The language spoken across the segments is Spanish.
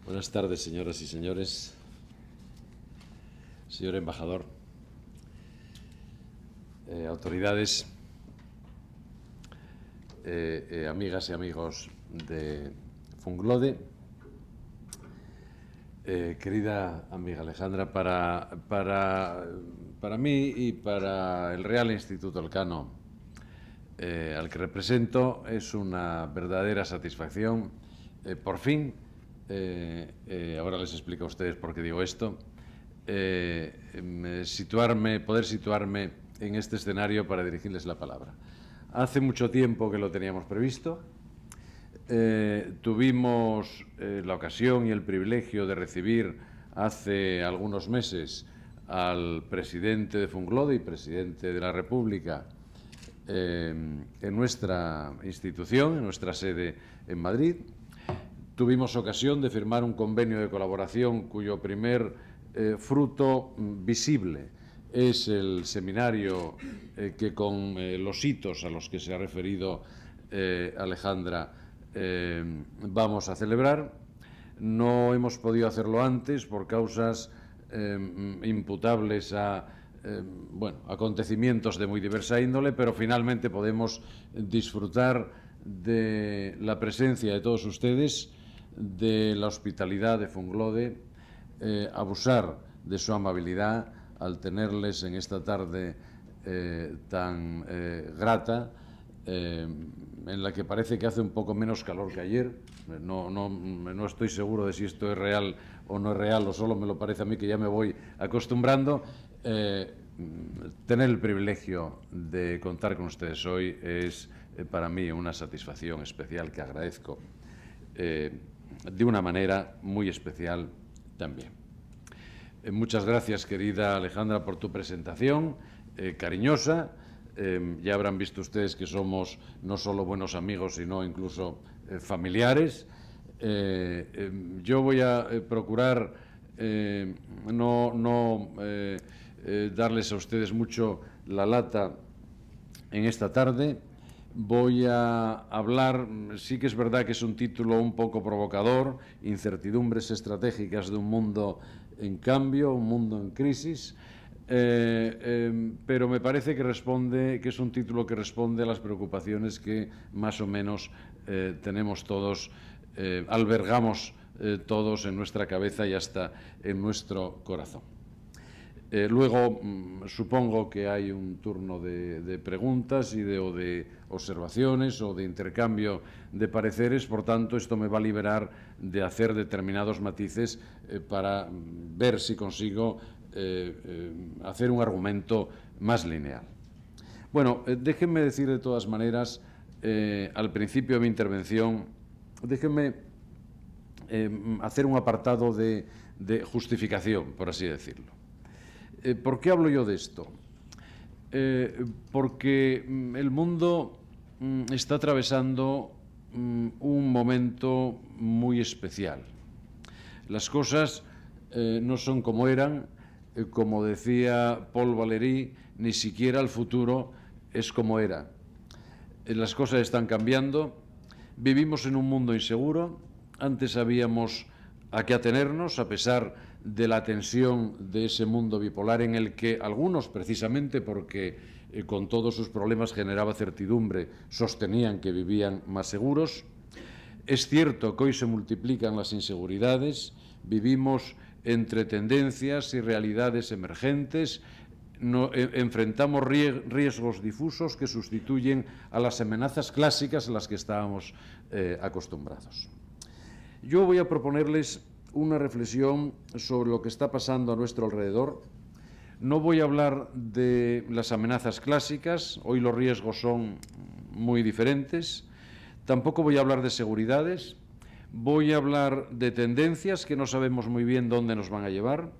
Buenas tardes, señoras y señores. Señor embajador, autoridades, amigas y amigos de Funglode, querida amiga Alejandra, para mí y para el Real Instituto Elcano, al que represento, es una verdadera satisfacción, por fin, ahora les explico a ustedes por qué digo esto, poder situarme en este escenario para dirigirles la palabra. Hace mucho tiempo que lo teníamos previsto. Tuvimos la ocasión y el privilegio de recibir hace algunos meses al presidente de Funglode y presidente de la República en nuestra institución, en nuestra sede en Madrid. Tuvimos ocasión de firmar un convenio de colaboración cuyo primer fruto visible es el seminario que con los hitos a los que se ha referido Alejandra vamos a celebrar. No hemos podido hacerlo antes por causas imputables a acontecimientos de muy diversa índole, pero finalmente podemos disfrutar de la presencia de todos ustedes, de la hospitalidad de Funglode, abusar de su amabilidad al tenerles en esta tarde tan grata, en la que parece que hace un poco menos calor que ayer. No estoy seguro de si esto es real o no es real, o solo me lo parece a mí, que ya me voy acostumbrando. Tener el privilegio de contar con ustedes hoy es para mí una satisfacción especial que agradezco de una manera muy especial también. Muchas gracias, querida Alejandra, por tu presentación cariñosa. Ya habrán visto ustedes que somos no solo buenos amigos, sino incluso familiares. Yo voy a procurar no darles a ustedes mucho la lata en esta tarde. Voy a hablar, sí que es verdad que es un título un poco provocador, Incertidumbres estratégicas de un mundo en cambio, un mundo en crisis, pero me parece que es un título que responde a las preocupaciones que más o menos tenemos todos, albergamos todos en nuestra cabeza y hasta en nuestro corazón. Luego supongo que hay un turno de preguntas y de observaciones o de intercambio de pareceres, por tanto esto me va a liberar de hacer determinados matices para ver si consigo hacer un argumento más lineal. Bueno, déjenme decir de todas maneras, al principio de mi intervención, déjenme hacer un apartado de justificación, por así decirlo. ¿Por qué hablo yo de esto? Porque el mundo está atravesando un momento muy especial. Las cosas no son como eran, como decía Paul Valéry, ni siquiera el futuro es como era. Las cosas están cambiando, vivimos en un mundo inseguro, antes sabíamos a qué atenernos, a pesar de la tensión de ese mundo bipolar en el que algunos, precisamente porque con todos sus problemas generaba certidumbre, sostenían que vivían más seguros. Es cierto que hoy se multiplican las inseguridades, vivimos entre tendencias y realidades emergentes, enfrentamos riesgos difusos que sustituyen a las amenazas clásicas a las que estábamos acostumbrados. Yo voy a proponerles una reflexión sobre lo que está pasando a nuestro alrededor. No voy a hablar de las amenazas clásicas, hoy los riesgos son muy diferentes. Tampoco voy a hablar de seguridades, voy a hablar de tendencias que no sabemos muy bien dónde nos van a llevar.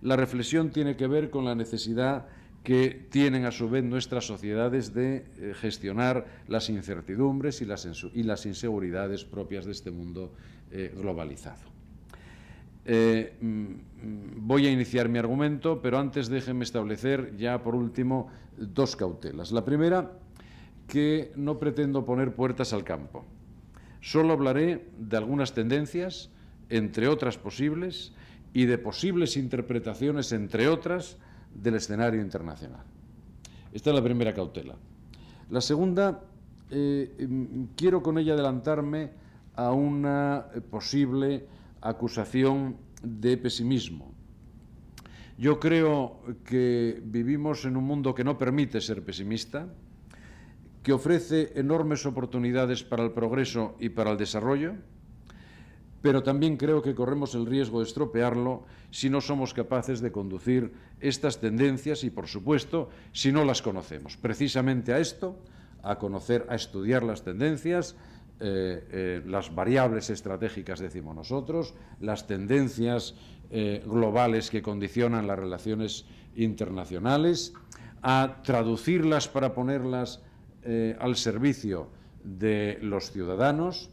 La reflexión tiene que ver con la necesidad que tienen a su vez nuestras sociedades de gestionar las incertidumbres y las inseguridades propias de este mundo globalizado. Voy a iniciar mi argumento, pero antes déjenme establecer ya por último dos cautelas. La primera, que no pretendo poner puertas al campo. Solo hablaré de algunas tendencias entre otras posibles, y de posibles interpretaciones, entre otras, del escenario internacional. Esta es la primera cautela. La segunda, quiero con ella adelantarme a una posible acusación de pesimismo. Yo creo que vivimos en un mundo que no permite ser pesimista, que ofrece enormes oportunidades para el progreso y para el desarrollo, pero también creo que corremos el riesgo de estropearlo si no somos capaces de conducir estas tendencias y, por supuesto, si no las conocemos. Precisamente a esto, a conocer, a estudiar las tendencias, las variables estratégicas, decimos nosotros, las tendencias globales que condicionan las relaciones internacionales, a traducirlas para ponerlas al servicio de los ciudadanos.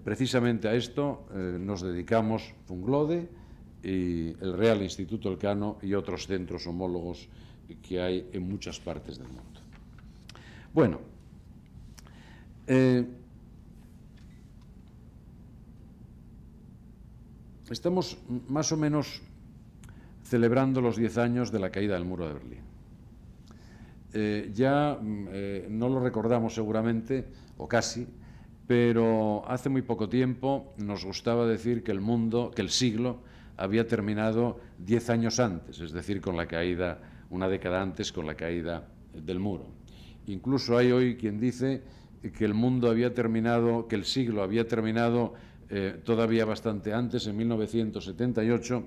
Precisamente a esto nos dedicamos Funglode y el Real Instituto Elcano y otros centros homólogos que hay en muchas partes del mundo. Bueno, estamos más o menos celebrando los 10 años de la caída del muro de Berlín. No lo recordamos seguramente, o casi, pero hace muy poco tiempo nos gustaba decir que el mundo, que el siglo había terminado 10 años antes, es decir, con la caída, una década antes, con la caída del muro. Incluso hay hoy quien dice que el mundo había terminado, que el siglo había terminado todavía bastante antes, en 1978,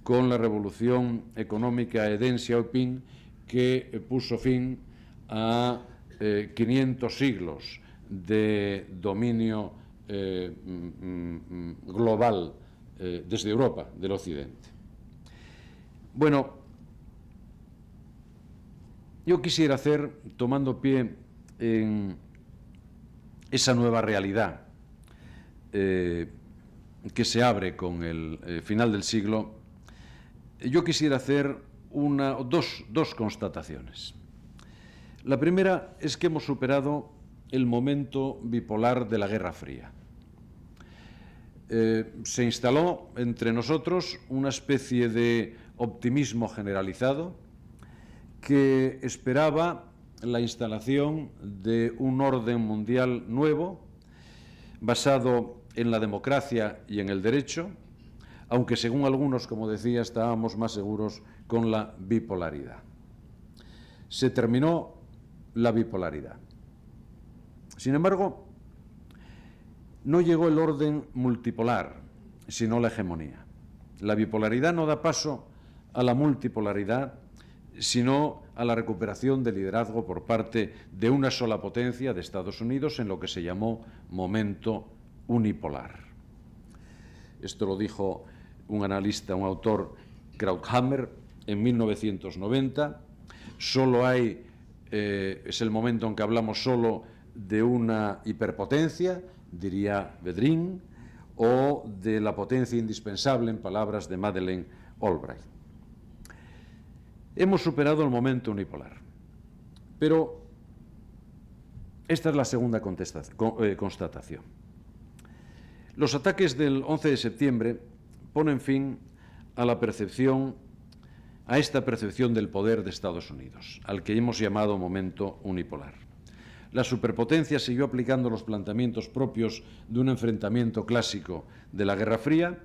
con la revolución económica de Deng Xiaoping, que puso fin a 500 siglos de dominio global desde Europa, del Occidente. Bueno, yo quisiera hacer, tomando pie en esa nueva realidad que se abre con el final del siglo, yo quisiera hacer dos constataciones. La primera es que hemos superado el momento bipolar de la Guerra Fría. Se instaló entre nosotros una especie de optimismo generalizado que esperaba la instalación de un orden mundial nuevo, basado en la democracia y en el derecho, aunque según algunos, como decía, estábamos más seguros con la bipolaridad. Se terminó la bipolaridad. Sin embargo, no llegó el orden multipolar, sino la hegemonía. La bipolaridad no da paso a la multipolaridad, sino a la recuperación del liderazgo por parte de una sola potencia, de Estados Unidos, en lo que se llamó momento unipolar. Esto lo dijo un analista, un autor, Krauthammer, en 1990. Es el momento en que hablamos solo de una hiperpotencia, diría Vedrin, o de la potencia indispensable, en palabras de Madeleine Albright. Hemos superado el momento unipolar, pero esta es la segunda constatación. Los ataques del 11 de septiembre ponen fin a esta percepción del poder de Estados Unidos, al que hemos llamado momento unipolar. La superpotencia siguió aplicando los planteamientos propios de un enfrentamiento clásico de la Guerra Fría,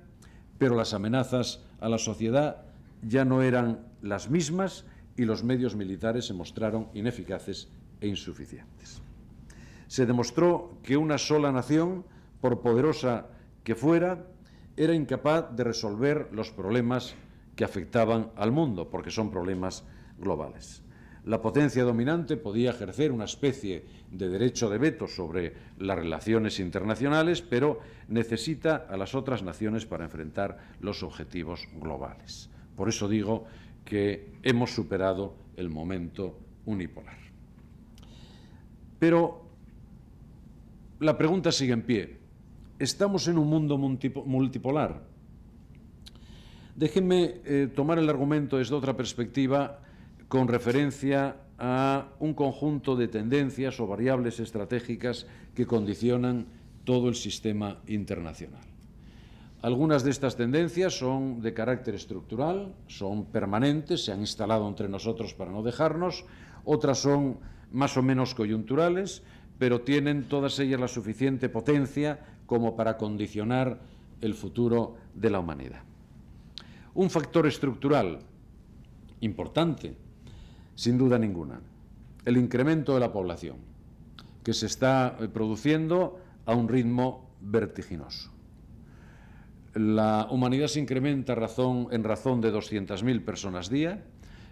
pero las amenazas a la sociedad ya no eran las mismas y los medios militares se mostraron ineficaces e insuficientes. Se demostró que una sola nación, por poderosa que fuera, era incapaz de resolver los problemas que afectaban al mundo, porque son problemas globales. La potencia dominante podía ejercer una especie de derecho de veto sobre las relaciones internacionales, pero necesita a las otras naciones para enfrentar los objetivos globales. Por eso digo que hemos superado el momento unipolar. Pero la pregunta sigue en pie. ¿Estamos en un mundo multipolar? Déjenme tomar el argumento desde otra perspectiva, con referencia a un conjunto de tendencias o variables estratégicas que condicionan todo el sistema internacional. Algunas de estas tendencias son de carácter estructural, son permanentes, se han instalado entre nosotros para no dejarnos. Otras son más o menos coyunturales, pero tienen todas ellas la suficiente potencia como para condicionar el futuro de la humanidad. Un factor estructural importante, sin duda ninguna, el incremento de la población, que se está produciendo a un ritmo vertiginoso. La humanidad se incrementa en razón de 200.000 personas día,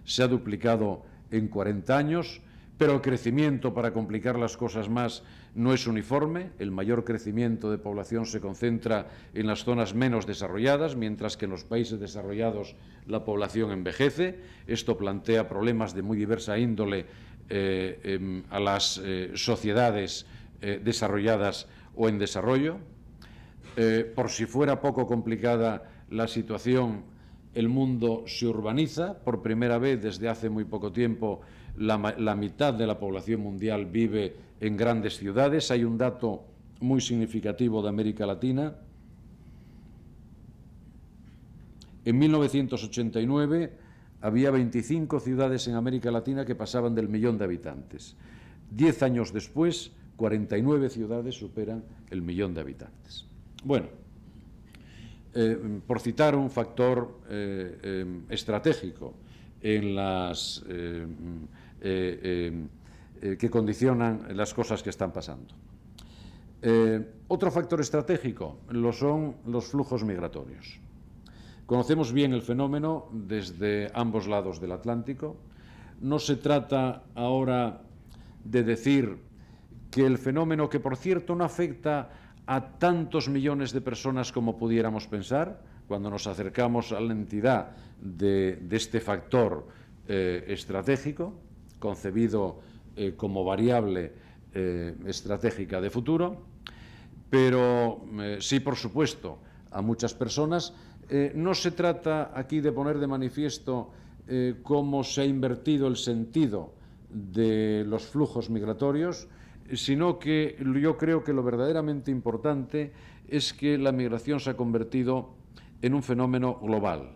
se ha duplicado en 40 años, pero el crecimiento, para complicar las cosas más, no es uniforme. El mayor crecimiento de población se concentra en las zonas menos desarrolladas, mientras que en los países desarrollados la población envejece. Esto plantea problemas de muy diversa índole a las sociedades desarrolladas o en desarrollo. Por si fuera poco complicada la situación, el mundo se urbaniza. Por primera vez desde hace muy poco tiempo, la mitad de la población mundial vive en grandes ciudades. Hay un dato muy significativo de América Latina. En 1989 había 25 ciudades en América Latina que pasaban del 1.000.000 de habitantes. 10 años después, 49 ciudades superan el 1.000.000 de habitantes. Bueno, por citar un factor estratégico en las que condicionan las cosas que están pasando. Otro factor estratégico lo son los flujos migratorios. Conocemos bien el fenómeno desde ambos lados del Atlántico. No se trata ahora de decir que el fenómeno, que por cierto no afecta a tantos millones de personas como pudiéramos pensar, cuando nos acercamos a la entidad de este factor estratégico, concebido como variable estratégica de futuro, pero sí, por supuesto, a muchas personas. No se trata aquí de poner de manifiesto cómo se ha invertido el sentido de los flujos migratorios, sino que yo creo que lo verdaderamente importante es que la migración se ha convertido en un fenómeno global.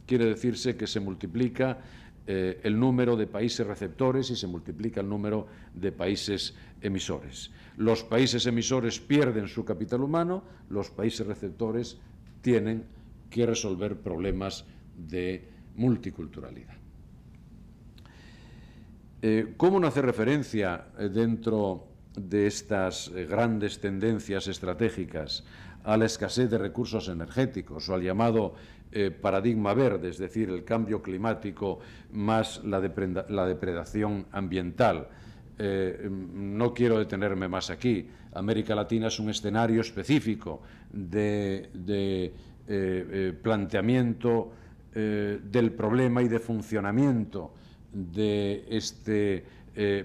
Quiere decirse que se multiplica el número de países receptores y se multiplica el número de países emisores. Los países emisores pierden su capital humano, los países receptores tienen que resolver problemas de multiculturalidad. ¿Cómo no hacer referencia dentro de estas grandes tendencias estratégicas a la escasez de recursos energéticos o al llamado paradigma verde, es decir, el cambio climático más la depredación ambiental? No quiero detenerme más aquí. América Latina es un escenario específico de planteamiento del problema y de funcionamiento de este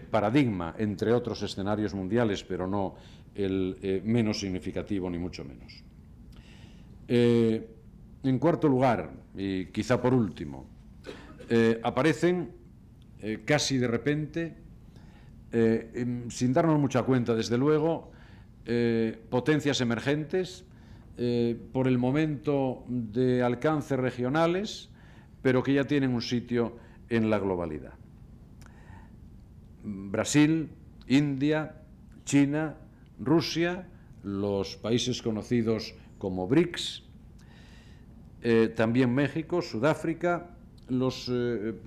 paradigma, entre otros escenarios mundiales, pero no el menos significativo, ni mucho menos. En cuarto lugar, y quizá por último, aparecen casi de repente, sin darnos mucha cuenta, desde luego, potencias emergentes, por el momento de alcance regionales, pero que ya tienen un sitio en la globalidad. Brasil, India, China, Rusia, los países conocidos como BRICS, también México, Sudáfrica.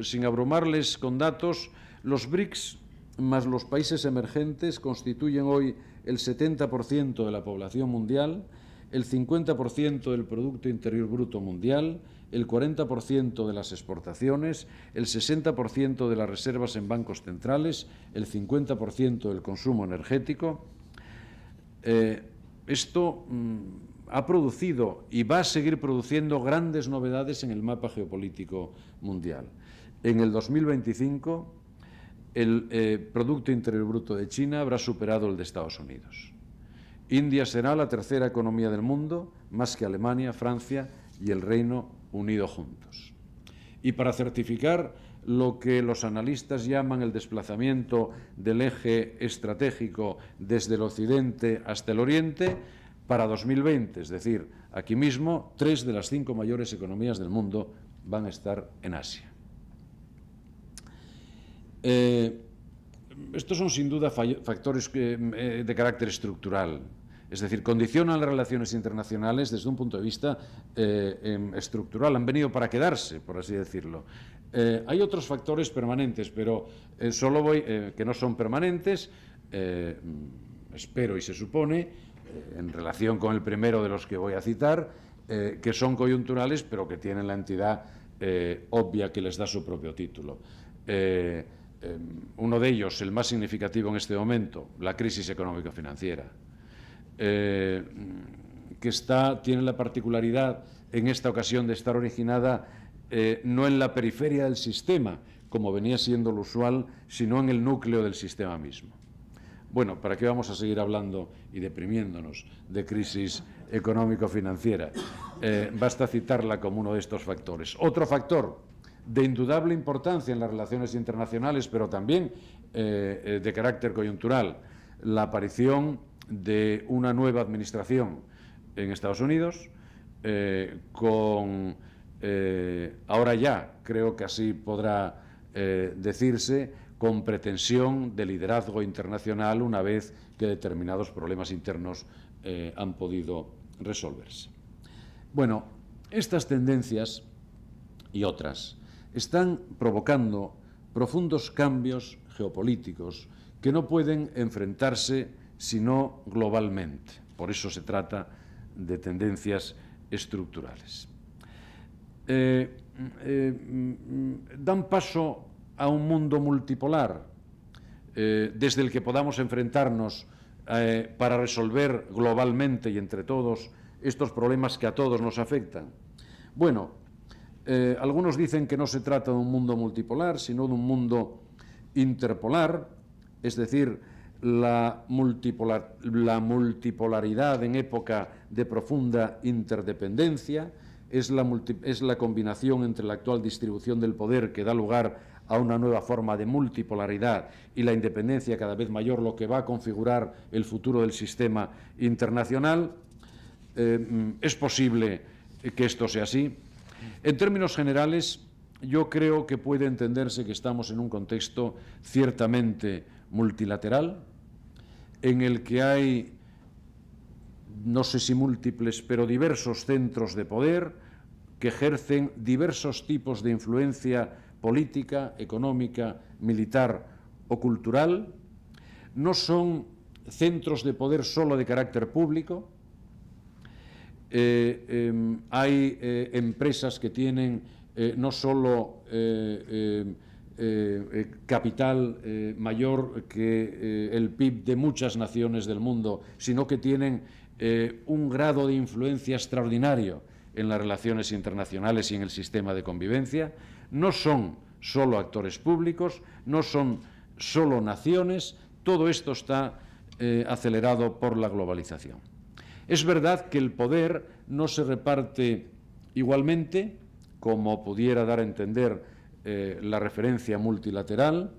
Sin abrumarles con datos, los BRICS más los países emergentes constituyen hoy el 70% de la población mundial, el 50% del Producto Interior Bruto mundial, el 40% de las exportaciones, el 60% de las reservas en bancos centrales, el 50% del consumo energético. Esto ha producido y va a seguir produciendo grandes novedades en el mapa geopolítico mundial. En el 2025, el Producto Interior Bruto de China habrá superado el de Estados Unidos. India será la tercera economía del mundo, más que Alemania, Francia y el Reino Unido juntos. Y para certificar lo que los analistas llaman el desplazamiento del eje estratégico desde el occidente hasta el oriente, para 2020, es decir, aquí mismo, 3 de las 5 mayores economías del mundo van a estar en Asia. Estos son sin duda factores de carácter estructural, es decir, condicionan las relaciones internacionales desde un punto de vista estructural, han venido para quedarse, por así decirlo. Hay otros factores permanentes, pero que no son permanentes, espero y se supone, en relación con el primero de los que voy a citar, que son coyunturales, pero que tienen la entidad obvia que les da su propio título. Uno de ellos, el más significativo en este momento, la crisis económico-financiera, que tiene la particularidad en esta ocasión de estar originada no en la periferia del sistema, como venía siendo lo usual, sino en el núcleo del sistema mismo. Bueno, ¿para qué vamos a seguir hablando y deprimiéndonos de crisis económico-financiera? Basta citarla como uno de estos factores. Otro factor de indudable importancia en las relaciones internacionales, pero también de carácter coyuntural, la aparición de una nueva administración en Estados Unidos, ahora ya, creo que así podrá decirse, con pretensión de liderazgo internacional una vez que determinados problemas internos han podido resolverse. Bueno, estas tendencias y otras están provocando profundos cambios geopolíticos que no pueden enfrentarse sino globalmente. Por eso se trata de tendencias estructurales. Dan paso a un mundo multipolar desde el que podamos enfrentarnos para resolver globalmente y entre todos estos problemas que a todos nos afectan. Bueno, algunos dicen que no se trata de un mundo multipolar, sino de un mundo interpolar, es decir, la multipolaridad en época de profunda interdependencia es la combinación entre la actual distribución del poder que da lugar a una nueva forma de multipolaridad y la independencia cada vez mayor, lo que va a configurar el futuro del sistema internacional. Es posible que esto sea así. En términos generales, yo creo que puede entenderse que estamos en un contexto ciertamente multilateral, en el que hay, no sé si múltiples, pero diversos centros de poder que ejercen diversos tipos de influencia política, económica, militar o cultural. No son centros de poder solo de carácter público. Hay empresas que tienen no solo capital mayor que el PIB de muchas naciones del mundo, sino que tienen un grado de influencia extraordinario en las relaciones internacionales y en el sistema de convivencia. No son solo actores públicos, no son solo naciones, todo esto está acelerado por la globalización. Es verdad que el poder no se reparte igualmente, como pudiera dar a entender la referencia multilateral,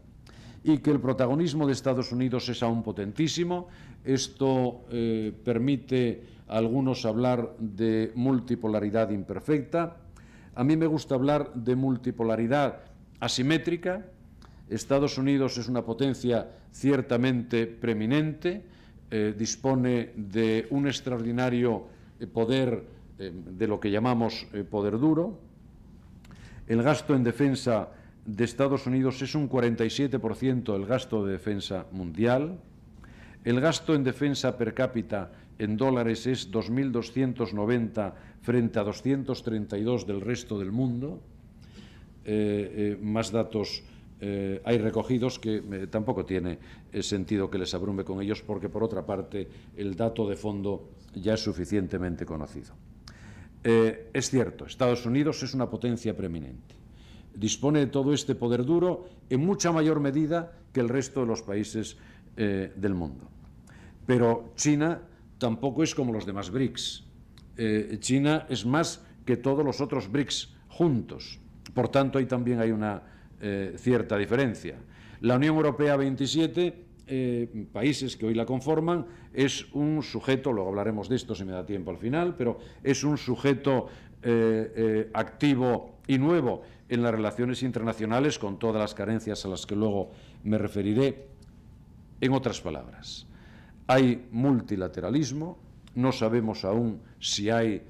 y que el protagonismo de Estados Unidos es aún potentísimo. Esto permite a algunos hablar de multipolaridad imperfecta. A mí me gusta hablar de multipolaridad asimétrica. Estados Unidos es una potencia ciertamente preeminente, dispone de un extraordinario poder, de lo que llamamos poder duro. El gasto en defensa de Estados Unidos es un 47% del gasto de defensa mundial. El gasto en defensa per cápita en dólares es 2.290 frente a 232 del resto del mundo. Más datos hay recogidos que tampoco tiene sentido que les abrume con ellos, porque por otra parte el dato de fondo ya es suficientemente conocido. Es cierto, Estados Unidos es una potencia preeminente. Dispone de todo este poder duro en mucha mayor medida que el resto de los países del mundo. Pero China tampoco es como los demás BRICS. China es más que todos los otros BRICS juntos. Por tanto, ahí también hay una cierta diferencia. La Unión Europea 27 países que hoy la conforman, es un sujeto, luego hablaremos de esto si me da tiempo al final, pero es un sujeto activo y nuevo en las relaciones internacionales, con todas las carencias a las que luego me referiré. En otras palabras, hay multilateralismo, no sabemos aún si hay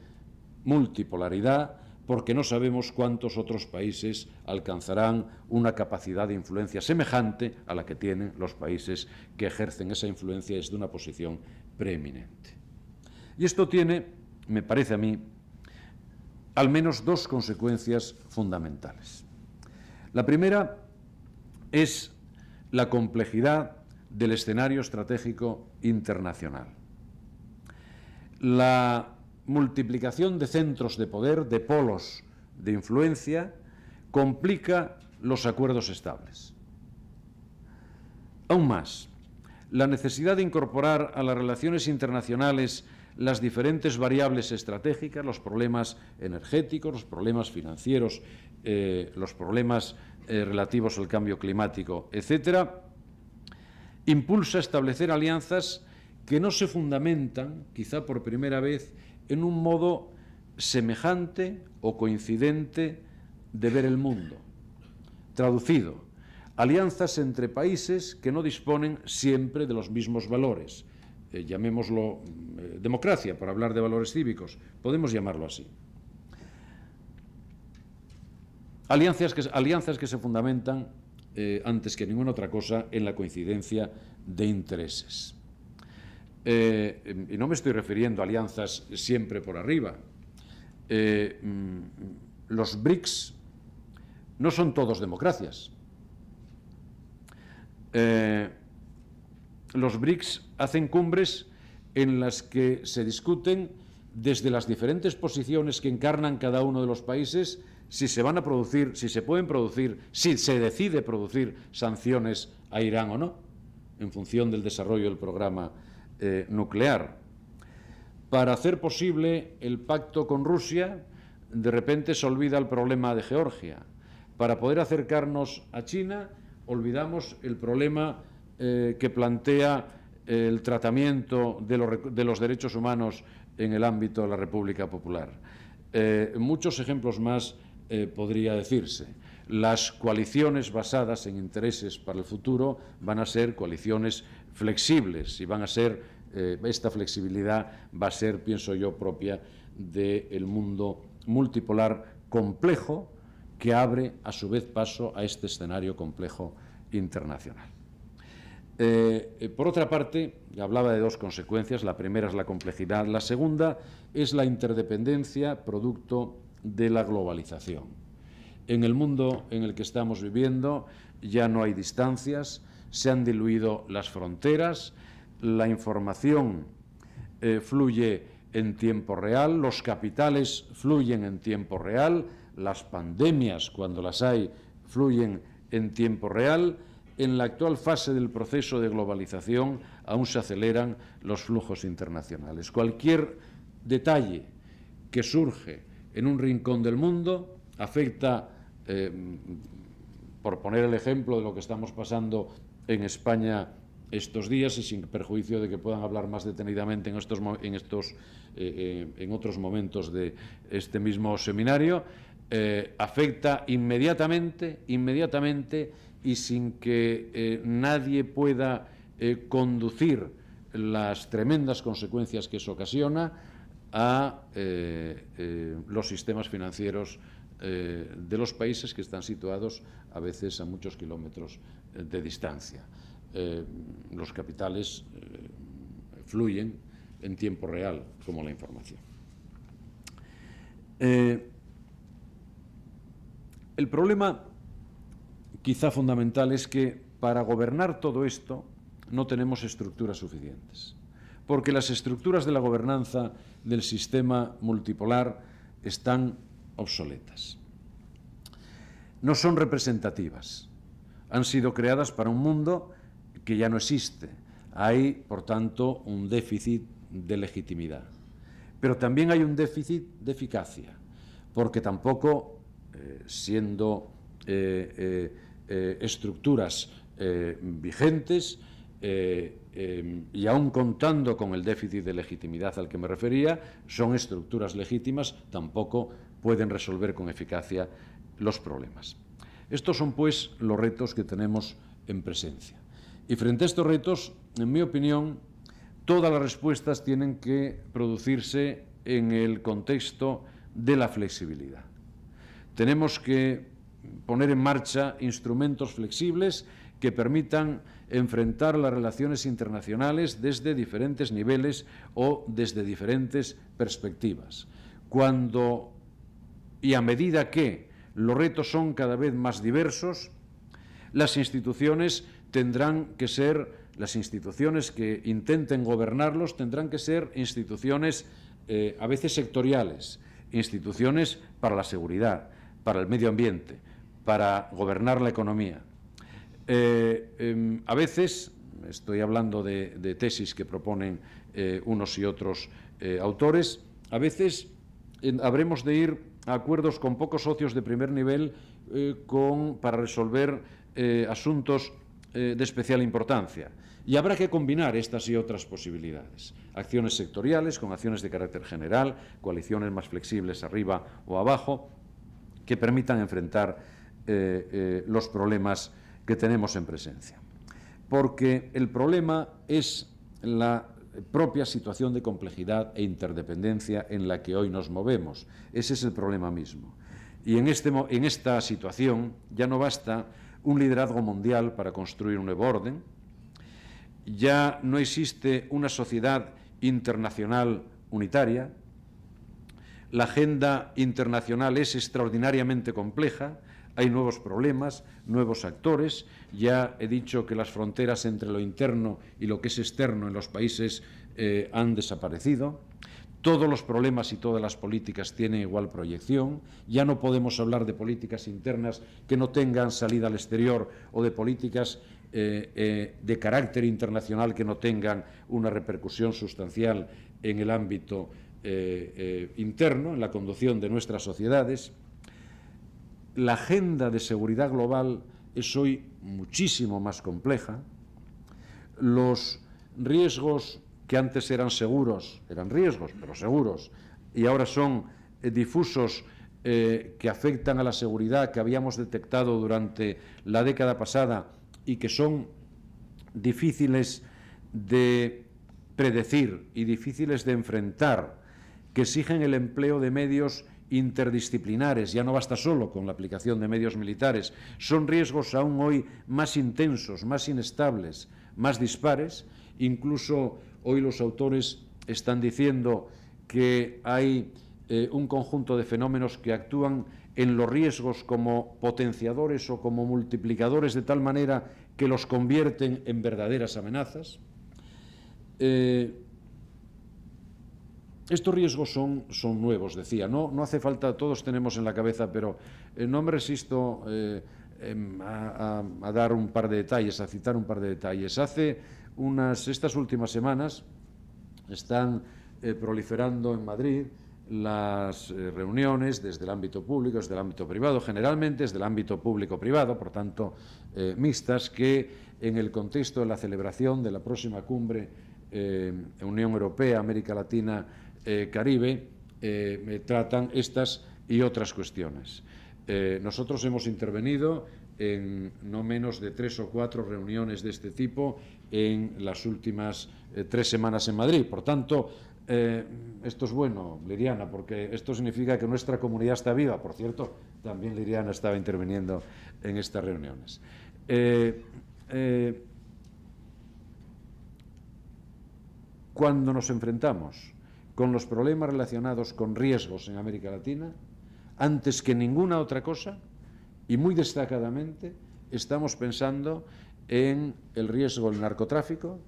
multipolaridad, porque no sabemos cuántos otros países alcanzarán una capacidad de influencia semejante a la que tienen los países que ejercen esa influencia desde una posición preeminente. Y esto tiene, me parece a mí, al menos dos consecuencias fundamentales. La primera es la complejidad del escenario estratégico internacional. La multiplicación de centros de poder, de polos de influencia, complica los acuerdos estables. Aún más, la necesidad de incorporar a las relaciones internacionales las diferentes variables estratégicas, los problemas energéticos, los problemas financieros, los problemas relativos al cambio climático, etcétera, impulsa a establecer alianzas que no se fundamentan, quizá por primera vez, en un modo semejante o coincidente de ver el mundo. Traducido, alianzas entre países que no disponen siempre de los mismos valores. Llamémoslo democracia, por hablar de valores cívicos, podemos llamarlo así. Alianzas que se fundamentan, antes que ninguna otra cosa, en la coincidencia de intereses. Y no me estoy refiriendo a alianzas siempre por arriba. Los BRICS no son todos democracias. Los BRICS hacen cumbres en las que se discuten desde las diferentes posiciones que encarnan cada uno de los países si se van a producir, si se pueden producir, si se decide producir sanciones a Irán o no, en función del desarrollo del programa nuclear. Para hacer posible el pacto con Rusia, de repente se olvida el problema de Georgia. Para poder acercarnos a China, olvidamos el problema que plantea el tratamiento de los derechos humanos en el ámbito de la República Popular. Muchos ejemplos más podría decirse. Las coaliciones basadas en intereses para el futuro van a ser coaliciones flexibles y van a ser, esta flexibilidad va a ser, pienso yo, propia del mundo multipolar complejo que abre a su vez paso a este escenario complejo internacional. Por otra parte, hablaba de dos consecuencias. La primera es la complejidad, la segunda es la interdependencia producto de la globalización. En el mundo en el que estamos viviendo ya no hay distancias, se han diluido las fronteras, la información fluye en tiempo real, los capitales fluyen en tiempo real, las pandemias, cuando las hay, fluyen en tiempo real. En la actual fase del proceso de globalización aún se aceleran los flujos internacionales. Cualquier detalle que surge en un rincón del mundo afecta, por poner el ejemplo de lo que estamos pasando en España estos días, y sin perjuicio de que puedan hablar más detenidamente en otros momentos de este mismo seminario, afecta inmediatamente y sin que nadie pueda conducir las tremendas consecuencias que eso ocasiona a los sistemas financieros de los países que están situados a veces a muchos kilómetros de distancia. Los capitales fluyen en tiempo real, como la información. El problema quizá fundamental es que para gobernar todo esto no tenemos estructuras suficientes, porque las estructuras de la gobernanza del sistema multipolar están obsoletas. No son representativas, han sido creadas para un mundo que ya no existe. Hay, por tanto, un déficit de legitimidad. Pero también hay un déficit de eficacia, porque tampoco, siendo estructuras vigentes, y aún contando con el déficit de legitimidad al que me refería, son estructuras legítimas, tampoco pueden resolver con eficacia los problemas. Estos son, pues, los retos que tenemos en presencia. Y frente a estos retos, en mi opinión, todas las respuestas tienen que producirse en el contexto de la flexibilidad. Tenemos que poner en marcha instrumentos flexibles que permitan enfrentar las relaciones internacionales desde diferentes niveles o desde diferentes perspectivas. Cuando y a medida que los retos son cada vez más diversos, las instituciones tendrán que ser, las instituciones que intenten gobernarlos tendrán que ser instituciones a veces sectoriales, instituciones para la seguridad, para el medio ambiente, para gobernar la economía. A veces, estoy hablando de tesis que proponen unos y otros autores, a veces habremos de ir a acuerdos con pocos socios de primer nivel para resolver asuntos de especial importancia. Y habrá que combinar estas y otras posibilidades. Acciones sectoriales con acciones de carácter general, coaliciones más flexibles arriba o abajo, que permitan enfrentar los problemas que tenemos en presencia. Porque el problema es la propia situación de complejidad e interdependencia en la que hoy nos movemos. Ese es el problema mismo. Y en esta situación ya no basta un liderazgo mundial para construir un nuevo orden, ya no existe una sociedad internacional unitaria, la agenda internacional es extraordinariamente compleja, hay nuevos problemas, nuevos actores. Ya he dicho que las fronteras entre lo interno y lo que es externo en los países han desaparecido. Todos los problemas y todas las políticas tienen igual proyección. Ya no podemos hablar de políticas internas que no tengan salida al exterior o de políticas de carácter internacional que no tengan una repercusión sustancial en el ámbito interno, en la conducción de nuestras sociedades. La agenda de seguridad global es hoy muchísimo más compleja. Los riesgos que antes eran seguros, eran riesgos, pero seguros, y ahora son difusos, que afectan a la seguridad que habíamos detectado durante la década pasada y que son difíciles de predecir y difíciles de enfrentar, que exigen el empleo de medios interdisciplinares, ya no basta solo con la aplicación de medios militares, son riesgos aún hoy más intensos, más inestables, más dispares. Incluso hoy los autores están diciendo que hay un conjunto de fenómenos que actúan en los riesgos como potenciadores o como multiplicadores de tal manera que los convierten en verdaderas amenazas. Estos riesgos son nuevos, decía, no hace falta, todos tenemos en la cabeza, pero no me resisto a dar un par de detalles, a citar un par de detalles. Estas últimas semanas están proliferando en Madrid las reuniones desde el ámbito público, desde el ámbito privado, generalmente desde el ámbito público-privado, por tanto, mixtas, que en el contexto de la celebración de la próxima cumbre Unión Europea, América Latina, Caribe, tratan estas y otras cuestiones. Nosotros hemos intervenido en no menos de 3 o 4 reuniones de este tipo en las últimas 3 semanas en Madrid. Por tanto, esto es bueno, Liriana, porque esto significa que nuestra comunidad está viva. Por cierto, también Liriana estaba interviniendo en estas reuniones. Cuando nos enfrentamos con los problemas relacionados con riesgos en América Latina, antes que ninguna otra cosa, y muy destacadamente, estamos pensando en el riesgo del narcotráfico,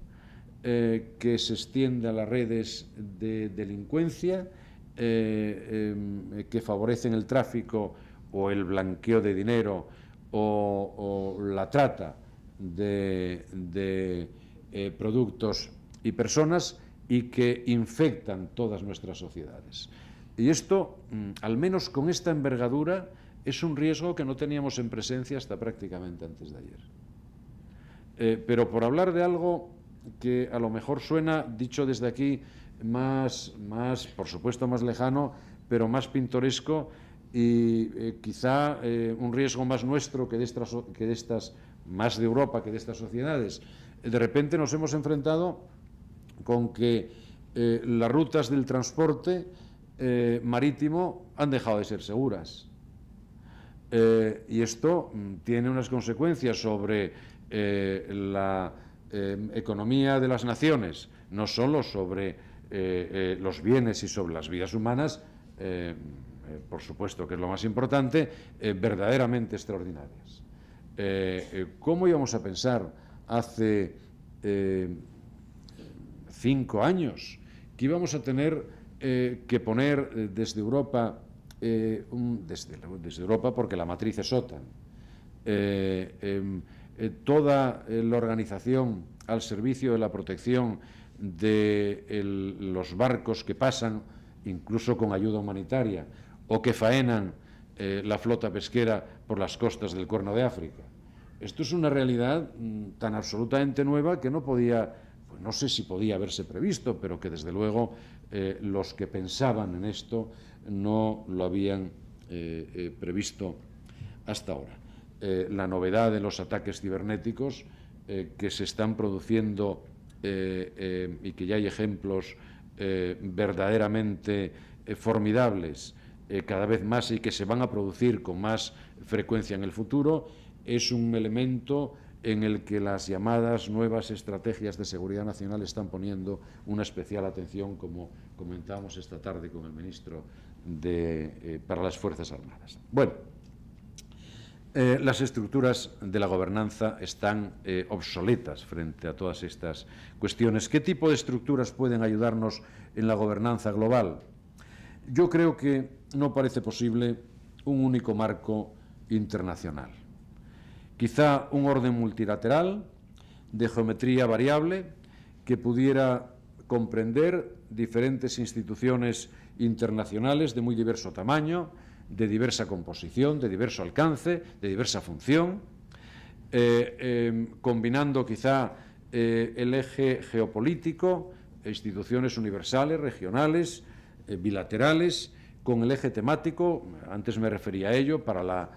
que se extiende a las redes de delincuencia, que favorecen el tráfico o el blanqueo de dinero o la trata de productos y personas, y que infectan todas nuestras sociedades. Y esto, al menos con esta envergadura, es un riesgo que no teníamos en presencia hasta prácticamente antes de ayer. pero por hablar de algo que a lo mejor suena, dicho desde aquí, más por supuesto, más lejano, pero más pintoresco y quizá un riesgo más nuestro que de estas, más de Europa que de estas sociedades. De repente nos hemos enfrentado con que las rutas del transporte marítimo han dejado de ser seguras. Y esto tiene unas consecuencias sobre la economía de las naciones, no solo sobre los bienes y sobre las vidas humanas, por supuesto que es lo más importante, verdaderamente extraordinarias. ¿Cómo íbamos a pensar hace 5 años que íbamos a tener que poner desde Europa, desde Europa porque la matriz es OTAN, toda la organización al servicio de la protección de los barcos que pasan, incluso con ayuda humanitaria, o que faenan la flota pesquera por las costas del Cuerno de África? Esto es una realidad tan absolutamente nueva que no podía, pues no sé si podía haberse previsto, pero que desde luego los que pensaban en esto no lo habían previsto hasta ahora. La novedad de los ataques cibernéticos que se están produciendo y que ya hay ejemplos verdaderamente formidables cada vez más y que se van a producir con más frecuencia en el futuro, es un elemento en el que las llamadas nuevas estrategias de seguridad nacional están poniendo una especial atención, como comentábamos esta tarde con el ministro para las Fuerzas Armadas. Bueno, las estructuras de la gobernanza están obsoletas frente a todas estas cuestiones. ¿Qué tipo de estructuras pueden ayudarnos en la gobernanza global? Yo creo que no parece posible un único marco internacional. Quizá un orden multilateral de geometría variable que pudiera comprender diferentes instituciones internacionales de muy diverso tamaño, de diversa composición, de diverso alcance, de diversa función, combinando quizá el eje geopolítico, instituciones universales, regionales, bilaterales, con el eje temático, antes me refería a ello, para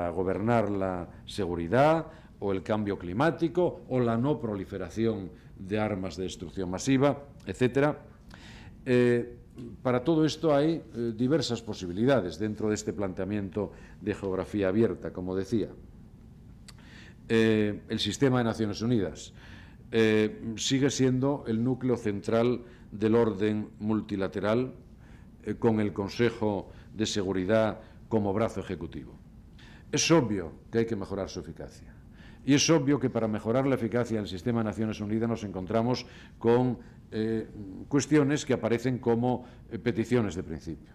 gobernar la seguridad o el cambio climático o la no proliferación de armas de destrucción masiva, etcétera. Para todo esto hay diversas posibilidades dentro de este planteamiento de geografía abierta, como decía. El sistema de Naciones Unidas sigue siendo el núcleo central del orden multilateral, con el Consejo de Seguridad como brazo ejecutivo. Es obvio que hay que mejorar su eficacia. Y es obvio que para mejorar la eficacia del sistema de Naciones Unidas nos encontramos con cuestiones que aparecen como peticiones de principio.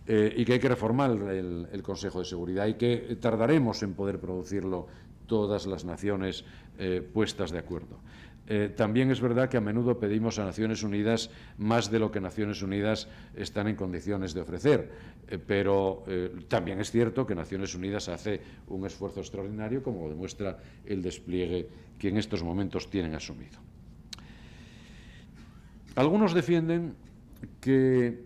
Y que hay que reformar el Consejo de Seguridad y que tardaremos en poder producirlo todas las naciones puestas de acuerdo. También es verdad que a menudo pedimos a Naciones Unidas más de lo que Naciones Unidas están en condiciones de ofrecer, pero también es cierto que Naciones Unidas hace un esfuerzo extraordinario, como lo demuestra el despliegue que en estos momentos tienen asumido. Algunos defienden que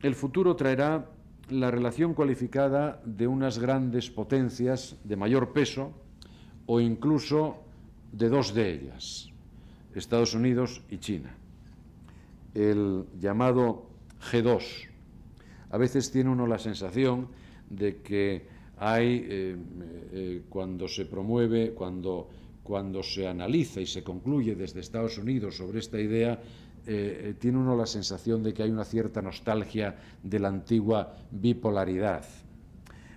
el futuro traerá la relación cualificada de unas grandes potencias de mayor peso o incluso de dos de ellas, Estados Unidos y China. El llamado G2. A veces tiene uno la sensación de que hay, cuando se promueve, cuando se analiza y se concluye desde Estados Unidos sobre esta idea, tiene uno la sensación de que hay una cierta nostalgia de la antigua bipolaridad.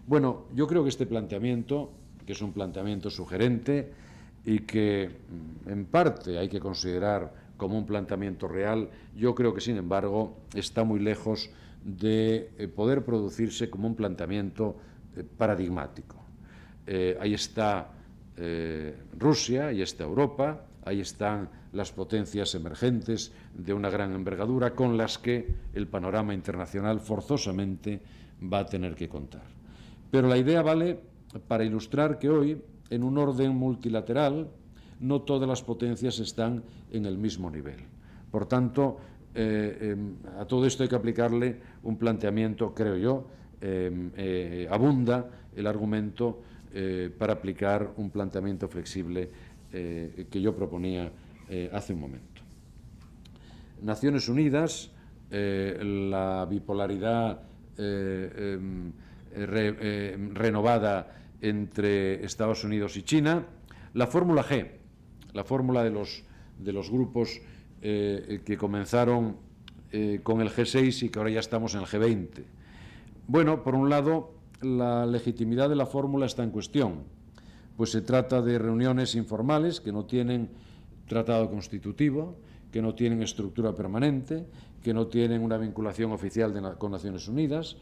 Bueno, yo creo que este planteamiento, que es un planteamiento sugerente y que en parte hay que considerar como un planteamiento real, yo creo que, sin embargo, está muy lejos de poder producirse como un planteamiento paradigmático. Ahí está Rusia, ahí está Europa, ahí están las potencias emergentes de una gran envergadura con las que el panorama internacional forzosamente va a tener que contar. Pero la idea vale para ilustrar que hoy en un orden multilateral, no todas las potencias están en el mismo nivel. Por tanto, a todo esto hay que aplicarle un planteamiento, creo yo, abunda el argumento para aplicar un planteamiento flexible que yo proponía hace un momento. Naciones Unidas, la bipolaridad renovada entre Estados Unidos y China, la fórmula G, la fórmula de los grupos que comenzaron con el G6 y que ahora ya estamos en el G20. Bueno, por un lado, la legitimidad de la fórmula está en cuestión, pues se trata de reuniones informales que no tienen tratado constitutivo, que no tienen estructura permanente, que no tienen una vinculación oficial con Naciones Unidas.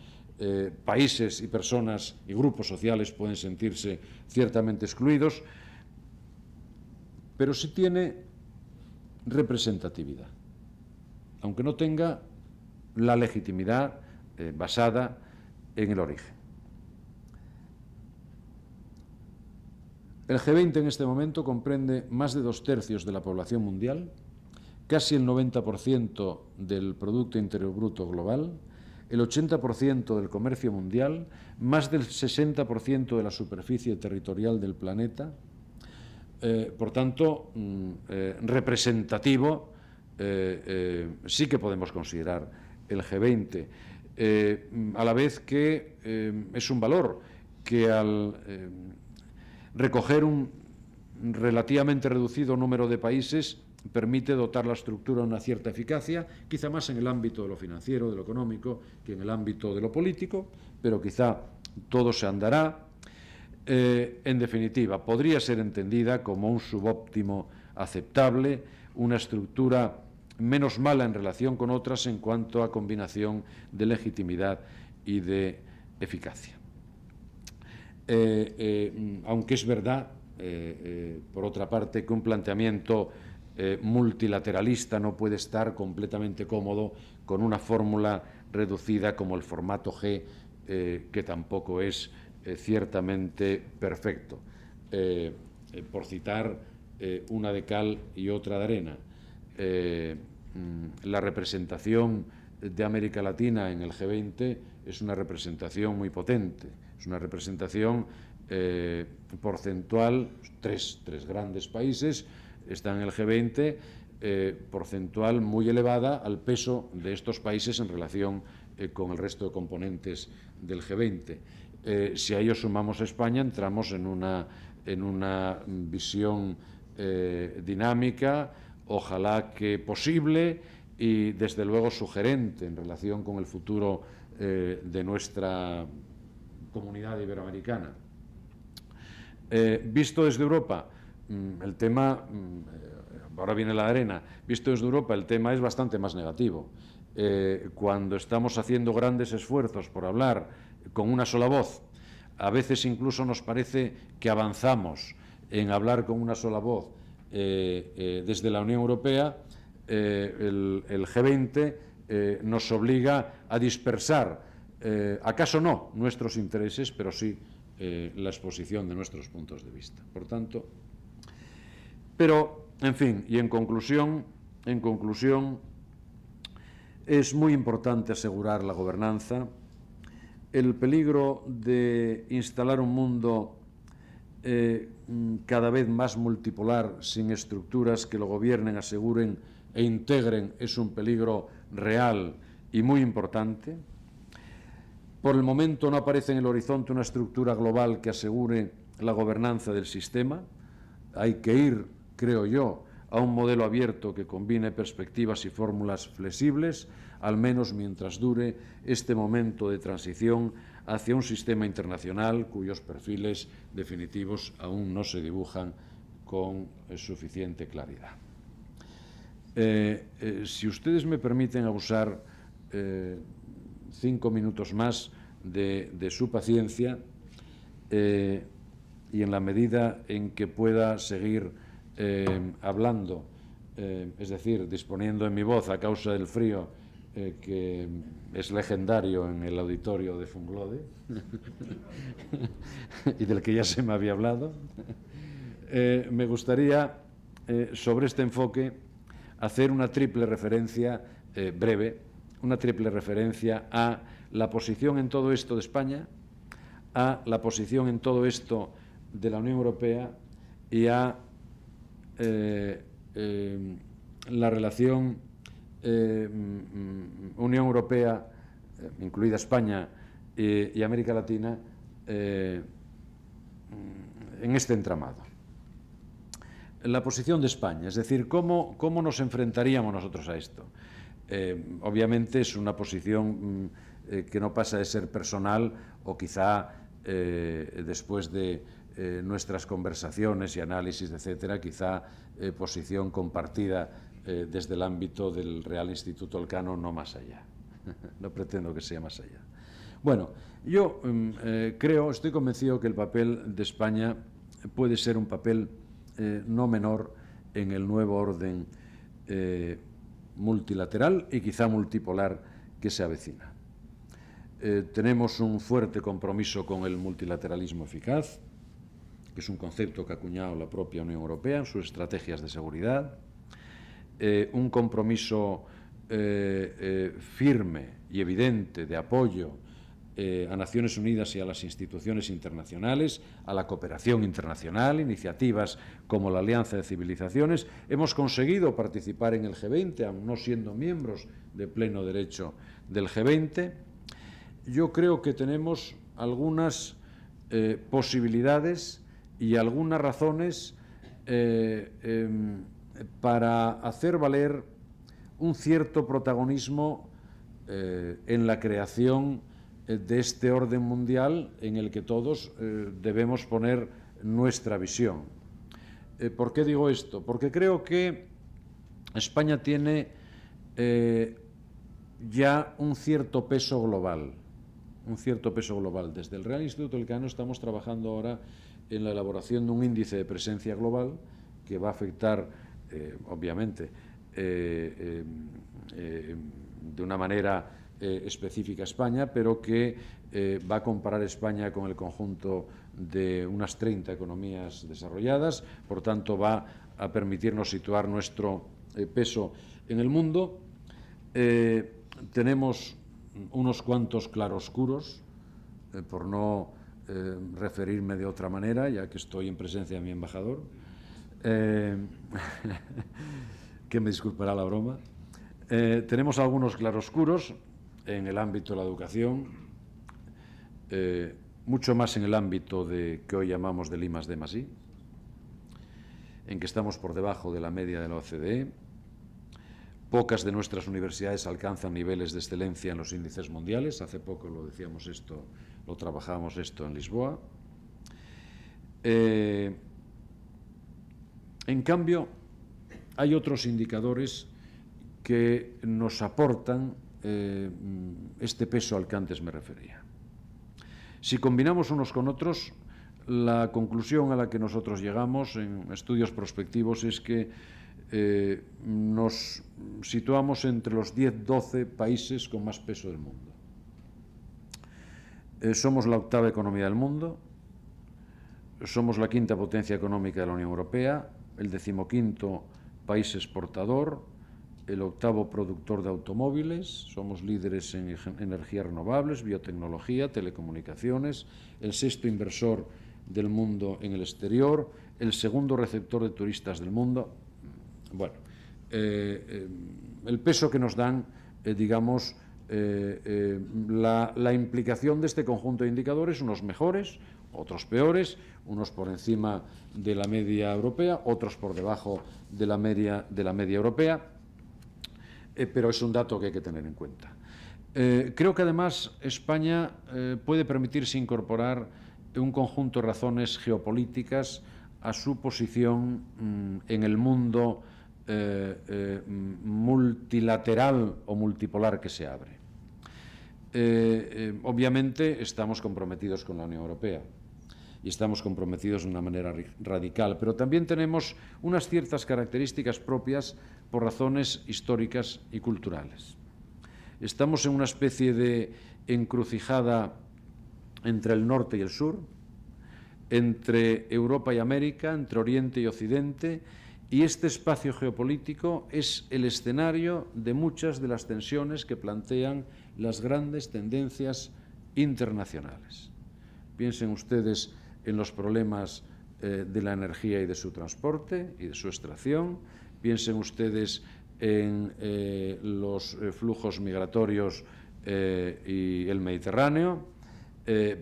Países y personas y grupos sociales pueden sentirse ciertamente excluidos, pero sí tiene representatividad, aunque no tenga la legitimidad basada en el origen. El G20 en este momento comprende más de 2/3 de la población mundial, casi el 90% del Producto Interior Bruto global, el 80% del comercio mundial, más del 60% de la superficie territorial del planeta. Por tanto, representativo sí que podemos considerar el G20, a la vez que es un valor que al recoger un relativamente reducido número de países permite dotar la estructura de una cierta eficacia, quizá más en el ámbito de lo financiero, de lo económico, que en el ámbito de lo político, pero quizá todo se andará. En definitiva, podría ser entendida como un subóptimo aceptable, una estructura menos mala en relación con otras en cuanto a combinación de legitimidad y de eficacia. Aunque es verdad, por otra parte, que un planteamiento multilateralista no puede estar completamente cómodo con una fórmula reducida como el formato G, que tampoco es ciertamente perfecto. Por citar una de cal y otra de arena, la representación de América Latina en el G20 es una representación muy potente, es una representación porcentual, tres grandes países están en el G20, porcentual muy elevada al peso de estos países en relación con el resto de componentes del G20. Si a ellos sumamos a España, entramos en una visión dinámica, ojalá que posible y desde luego sugerente en relación con el futuro de nuestra comunidad iberoamericana. Visto desde Europa, el tema, ahora viene la arena, visto desde Europa el tema es bastante más negativo. Cuando estamos haciendo grandes esfuerzos por hablar con una sola voz, a veces incluso nos parece que avanzamos en hablar con una sola voz desde la Unión Europea, el G20 nos obliga a dispersar, acaso no nuestros intereses, pero sí la exposición de nuestros puntos de vista. Por tanto, pero, en fin, y en conclusión, es muy importante asegurar la gobernanza. El peligro de instalar un mundo cada vez más multipolar, sin estructuras que lo gobiernen, aseguren e integren, es un peligro real y muy importante. Por el momento no aparece en el horizonte una estructura global que asegure la gobernanza del sistema. Hay que ir, creo yo, a un modelo abierto que combine perspectivas y fórmulas flexibles, al menos mientras dure este momento de transición hacia un sistema internacional cuyos perfiles definitivos aún no se dibujan con suficiente claridad. Si ustedes me permiten abusar 5 minutos más de su paciencia y en la medida en que pueda seguir hablando, es decir, disponiendo en mi voz a causa del frío que es legendario en el auditorio de Funglode y del que ya se me había hablado, me gustaría, sobre este enfoque, hacer una triple referencia breve, una triple referencia a la posición en todo esto de España, a la posición en todo esto de la Unión Europea y a la relación Unión Europea, incluida España y América Latina, en este entramado. La posición de España, es decir, ¿cómo nos enfrentaríamos nosotros a esto? Obviamente es una posición que no pasa de ser personal o quizá después de nuestras conversaciones y análisis, etcétera, quizá posición compartida desde el ámbito del Real Instituto Elcano, no más allá. No pretendo que sea más allá. Bueno, yo estoy convencido que el papel de España puede ser un papel no menor en el nuevo orden multilateral y quizá multipolar que se avecina. Tenemos un fuerte compromiso con el multilateralismo eficaz, que es un concepto que ha acuñado la propia Unión Europea en sus estrategias de seguridad, un compromiso firme y evidente de apoyo a Naciones Unidas y a las instituciones internacionales, a la cooperación internacional, iniciativas como la Alianza de Civilizaciones. Hemos conseguido participar en el G20, aun no siendo miembros de pleno derecho del G20. Yo creo que tenemos algunas posibilidades y algunas razones para hacer valer un cierto protagonismo en la creación de este orden mundial en el que todos debemos poner nuestra visión. ¿Por qué digo esto? Porque creo que España tiene ya un cierto peso global, Desde el Real Instituto Elcano estamos trabajando ahora en la elaboración de un índice de presencia global que va a afectar, obviamente, de una manera específica a España, pero que va a comparar España con el conjunto de unas 30 economías desarrolladas, por tanto va a permitirnos situar nuestro peso en el mundo. Tenemos unos cuantos claroscuros, por no referirme de otra manera, ya que estoy en presencia de mi embajador, que me disculpará la broma. Tenemos algunos claroscuros en el ámbito de la educación, mucho más en el ámbito que hoy llamamos del I+D+I, en que estamos por debajo de la media de la OCDE. Pocas de nuestras universidades alcanzan niveles de excelencia en los índices mundiales. Hace poco lo decíamos esto, lo trabajábamos esto en Lisboa. En cambio, hay otros indicadores que nos aportan este peso al que antes me refería. Si combinamos unos con otros, la conclusión a la que nosotros llegamos en estudios prospectivos es que nos situamos entre los 10-12 países con más peso del mundo. Somos la octava economía del mundo, somos la quinta potencia económica de la Unión Europea, el 15º país exportador, el octavo productor de automóviles, somos líderes en energías renovables, biotecnología, telecomunicaciones, el sexto inversor del mundo en el exterior, el segundo receptor de turistas del mundo. Bueno, el peso que nos dan, digamos, la implicación de este conjunto de indicadores, unos mejores, otros peores, unos por encima de la media europea, otros por debajo de la media europea, pero es un dato que hay que tener en cuenta. Creo que además España puede permitirse incorporar un conjunto de razones geopolíticas a su posición en el mundo multilateral o multipolar que se abre. Obviamente estamos comprometidos con la Unión Europea y estamos comprometidos de una manera radical, pero también tenemos unas ciertas características propias por razones históricas y culturales. Estamos en una especie de encrucijada entre el norte y el sur, entre Europa y América, entre Oriente y Occidente, y este espacio geopolítico es el escenario de muchas de las tensiones que plantean las grandes tendencias internacionales. Piensen ustedes en los problemas de la energía y de su transporte y de su extracción, piensen ustedes en los flujos migratorios y el Mediterráneo,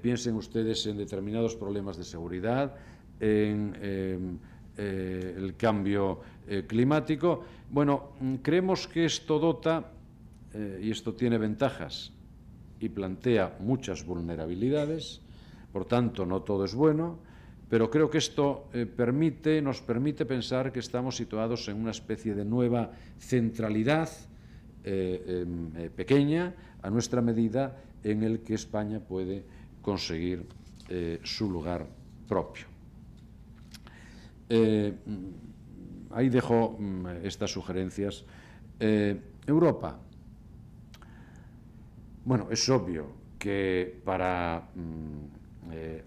piensen ustedes en determinados problemas de seguridad, en el cambio climático. Bueno, creemos que esto dota, y esto tiene ventajas y plantea muchas vulnerabilidades, por tanto no todo es bueno, pero creo que esto nos permite pensar que estamos situados en una especie de nueva centralidad pequeña, a nuestra medida, en el que España puede conseguir su lugar propio. Ahí dejo estas sugerencias. Europa. Bueno, es obvio que para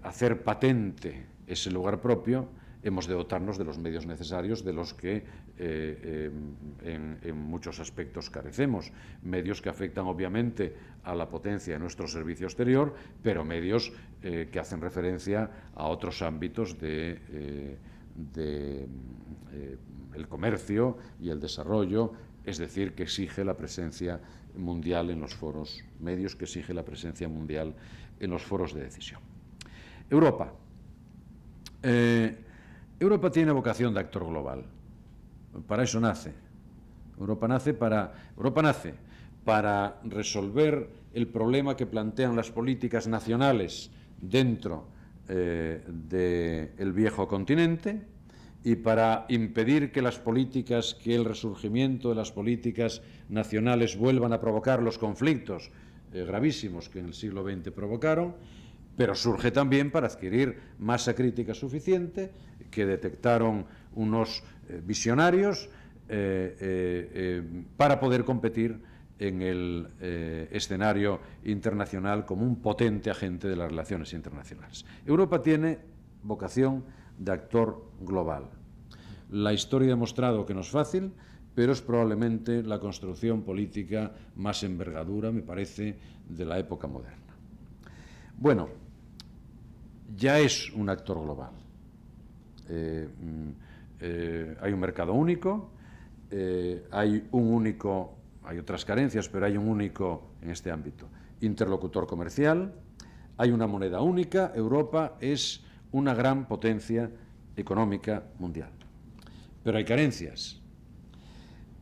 hacer patente ese lugar propio hemos de dotarnos de los medios necesarios de los que en muchos aspectos carecemos. Medios que afectan obviamente a la potencia de nuestro servicio exterior, pero medios que hacen referencia a otros ámbitos del comercio y el desarrollo, es decir, que exige la presencia mundial en los foros, medios que exige la presencia mundial en los foros de decisión. Europa. Europa tiene vocación de actor global. Para eso nace. Europa nace para resolver el problema que plantean las políticas nacionales dentro del viejo continente y para impedir que el resurgimiento de las políticas nacionales vuelvan a provocar los conflictos gravísimos que en el siglo XX provocaron, pero surge también para adquirir masa crítica suficiente que detectaron unos visionarios para poder competir en el escenario internacional como un potente agente de las relaciones internacionales. Europa tiene vocación de actor global. La historia ha demostrado que no es fácil, pero es probablemente la construcción política más envergadura, me parece, de la época moderna. Bueno, ya es un actor global. Hay un mercado único, hay otras carencias, pero hay un único, en este ámbito, interlocutor comercial, hay una moneda única. Europa es una gran potencia económica mundial. Pero hay carencias.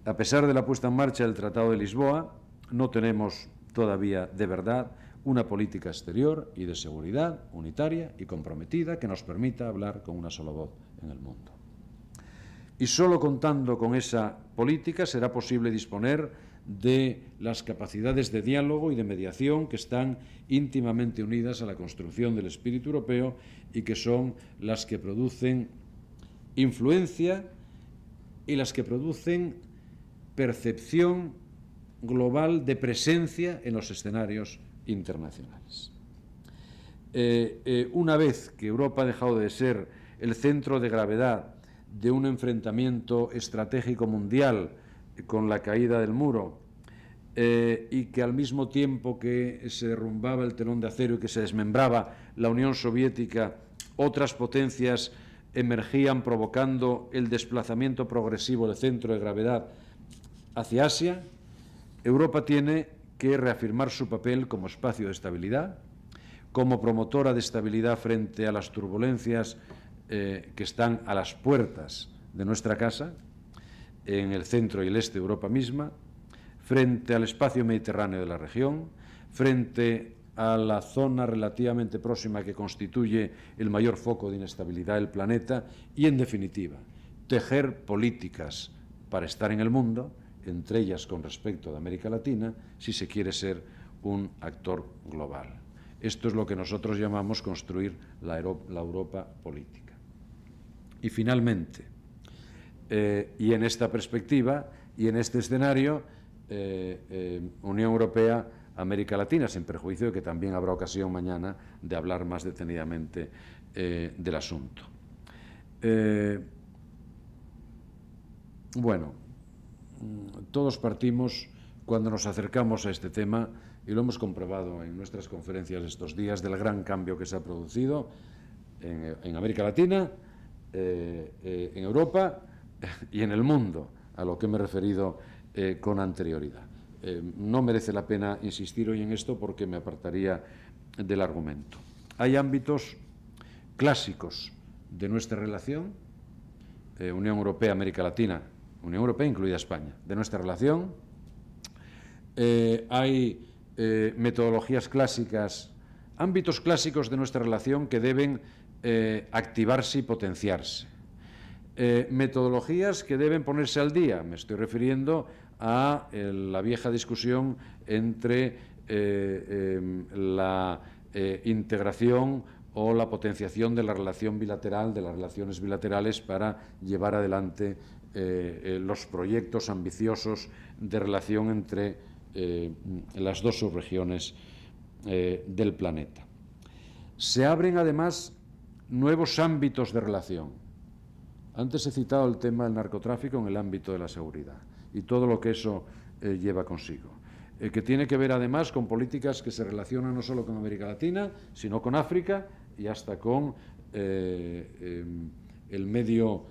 A pesar de la puesta en marcha del Tratado de Lisboa, no tenemos todavía de verdad una política exterior y de seguridad unitaria y comprometida que nos permita hablar con una sola voz en el mundo. Y solo contando con esa política será posible disponer de las capacidades de diálogo y de mediación que están íntimamente unidas a la construcción del espíritu europeo y que son las que producen influencia y las que producen percepción global de presencia en los escenarios internacionales. Una vez que Europa ha dejado de ser el centro de gravedad de un enfrentamiento estratégico mundial con la caída del muro y que al mismo tiempo que se derrumbaba el telón de acero y que se desmembraba la Unión Soviética, otras potencias emergían provocando el desplazamiento progresivo del centro de gravedad hacia Asia, Europa tiene que reafirmar su papel como espacio de estabilidad, como promotora de estabilidad frente a las turbulencias que están a las puertas de nuestra casa, en el centro y el este de Europa misma, frente al espacio mediterráneo de la región, frente a la zona relativamente próxima que constituye el mayor foco de inestabilidad del planeta y, en definitiva, tejer políticas para estar en el mundo, entre ellas con respecto de América Latina, si se quiere ser un actor global. Esto es lo que nosotros llamamos construir la Europa política. Y finalmente, y en esta perspectiva y en este escenario, Unión Europea, América Latina, sin perjuicio de que también habrá ocasión mañana de hablar más detenidamente del asunto. Bueno, todos partimos, cuando nos acercamos a este tema, y lo hemos comprobado en nuestras conferencias estos días, del gran cambio que se ha producido en América Latina, en Europa y en el mundo, a lo que me he referido con anterioridad. No merece la pena insistir hoy en esto porque me apartaría del argumento. Hay ámbitos clásicos de nuestra relación, Unión Europea, América Latina, Unión Europea incluida España, de nuestra relación. Hay metodologías clásicas, ámbitos clásicos de nuestra relación que deben activarse y potenciarse. Metodologías que deben ponerse al día. Me estoy refiriendo a la vieja discusión entre la integración o la potenciación de la relación bilateral, de las relaciones bilaterales, para llevar adelante los proyectos ambiciosos de relación entre las dos subregiones del planeta. Se abren además nuevos ámbitos de relación. Antes he citado el tema del narcotráfico en el ámbito de la seguridad y todo lo que eso lleva consigo, que tiene que ver además con políticas que se relacionan no solo con América Latina, sino con África y hasta con el Medio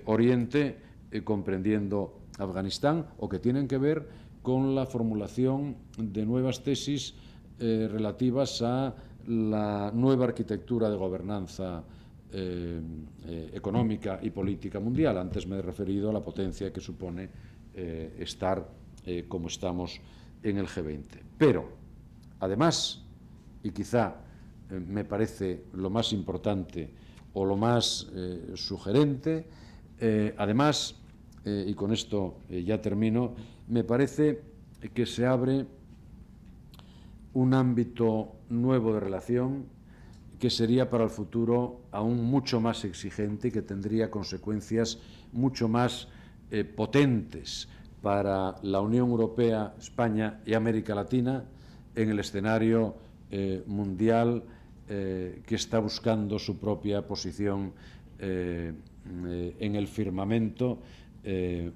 Oriente, comprendiendo Afganistán, o que tienen que ver con la formulación de nuevas tesis relativas a la nueva arquitectura de gobernanza económica y política mundial. Antes me he referido a la potencia que supone estar como estamos en el G20. Pero, además, y quizá me parece lo más importante o lo más sugerente, además, y con esto ya termino, me parece que se abre un ámbito nuevo de relación que sería para el futuro aún mucho más exigente y que tendría consecuencias mucho más potentes para la Unión Europea, España y América Latina en el escenario mundial que está buscando su propia posición en el firmamento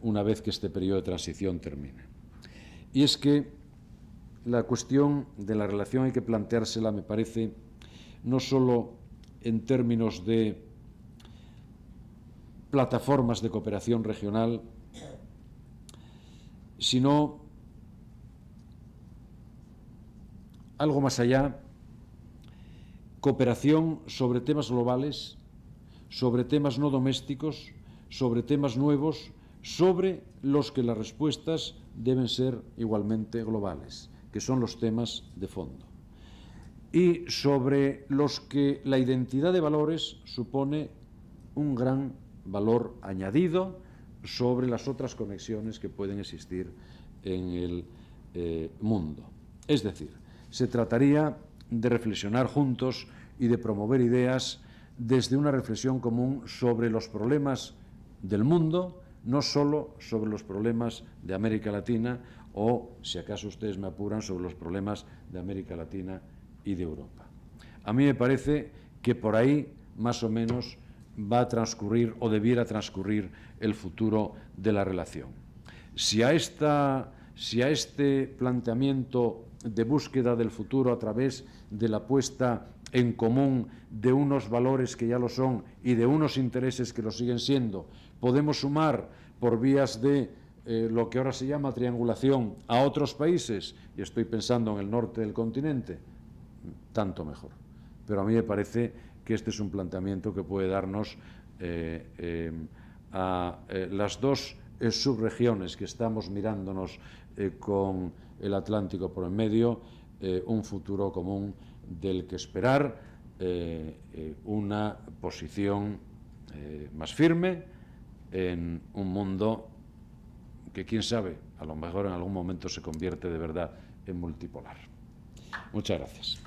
una vez que este periodo de transición termine. Y es que la cuestión de la relación hay que planteársela, me parece, no solo en términos de plataformas de cooperación regional, sino algo más allá, cooperación sobre temas globales, sobre temas no domésticos, sobre temas nuevos, sobre los que las respuestas deben ser igualmente globales, que son los temas de fondo, y sobre los que la identidad de valores supone un gran valor añadido sobre las otras conexiones que pueden existir en el mundo. Es decir, se trataría de reflexionar juntos y de promover ideas desde una reflexión común sobre los problemas del mundo, no solo sobre los problemas de América Latina o, si acaso ustedes me apuran, sobre los problemas de América Latina y de Europa. A mí me parece que por ahí, más o menos, va a transcurrir o debiera transcurrir el futuro de la relación. Si a este planteamiento de búsqueda del futuro a través de la puesta en común de unos valores que ya lo son y de unos intereses que lo siguen siendo, podemos sumar por vías de lo que ahora se llama triangulación a otros países, y estoy pensando en el norte del continente, tanto mejor. Pero a mí me parece que este es un planteamiento que puede darnos a las dos subregiones que estamos mirándonos con el Atlántico por en medio, un futuro común del que esperar una posición más firme en un mundo que, quién sabe, a lo mejor en algún momento se convierte de verdad en multipolar. Muchas gracias.